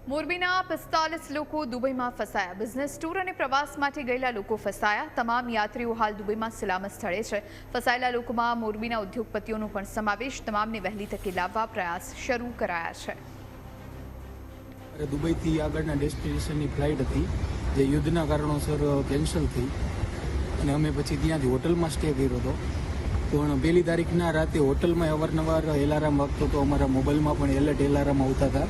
મોરબીના 45 લોકો દુબઈમાં ફસાયા। બિઝનેસ ટૂર અને પ્રવાસ માટે ગયેલા લોકો ફસાયા। તમામ યાત્રીઓ હાલ દુબઈમાં સલામત સ્થળે છે। ફસાયેલા લોકોમાં મોરબીના ઉદ્યોગપતિઓનો પણ સમાવેશ। તમામને વહેલી તકે લાવવા પ્રયાસ શરૂ કરાયા છે। દુબઈથી આગળના ડેસ્ટિનેશનની ફ્લાઇટ હતી જે યુદ્ધના કારણોસર કેન્સલ થઈ અને અમે પછી ત્યાં જ હોટલમાં સ્ટે કર્યો હતો। પણ 1 તારીખના રાતે હોટલમાં અવારનવાર એલાર્મ વાગતો હતો। અમારા મોબાઈલમાં પણ એલર્ટ એલાર્મ આવતા હતા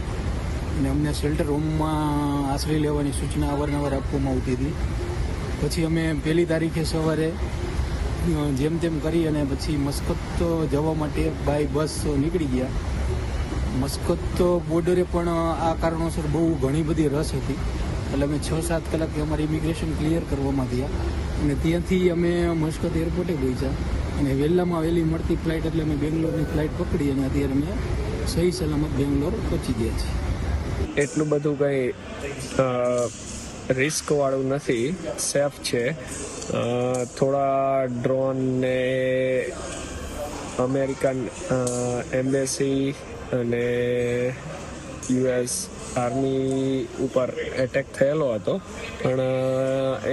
અને અમને શેલ્ટર હોમમાં આશ્રય લેવાની સૂચના અવારનવાર આપવામાં આવતી હતી। પછી અમે 1 તારીખે સવારે જેમ તેમ કરી અને પછી મસ્કત જવા માટે બાય બસ નીકળી ગયા। મસ્કત બોર્ડરે પણ આ કારણોસર બહુ ઘણી બધી રસ હતી, એટલે અમે 6-7 કલાકે અમારી ઇમિગ્રેશન ક્લિયર કરવામાં થયા અને ત્યાંથી અમે મસ્કત એરપોર્ટે પહોંચ્યા અને વહેલામાં વહેલી મળતી ફ્લાઇટ એટલે અમે બેંગ્લોરની ફ્લાઇટ પકડી અને અત્યારે અમે સહી સલામત બેંગ્લોર પહોંચી ગયા છીએ। એટલું બધું કંઈ રિસ્કવાળું નથી, સેફ છે। થોડા ડ્રોન ને અમેરિકન એમ્બેસી અને US આર્મી ઉપર એટેક થયેલો હતો, પણ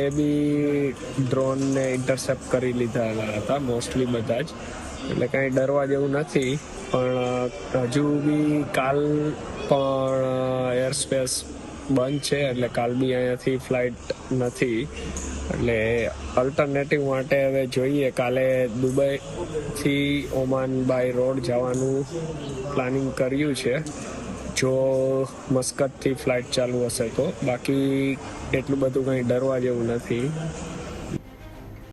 એ બી ડ્રોનને ઇન્ટરસેપ્ટ કરી લીધા હતા મોસ્ટલી બધા જ, એટલે કાંઈ ડરવા જેવું નથી। પણ હજુ બી કાલ પણ એરસ્પેસ બંધ છે, એટલે કાલ બી અહીંયાથી ફ્લાઇટ નથી। એટલે અલ્ટરનેટિવ માટે હવે જોઈએ, કાલે દુબઈથી ઓમાન બાય રોડ જવાનું પ્લાનિંગ કર્યું છે જો મસ્કતથી ફ્લાઇટ ચાલુ હશે તો। બાકી એટલું બધું કંઈ ડરવા જેવું નથી।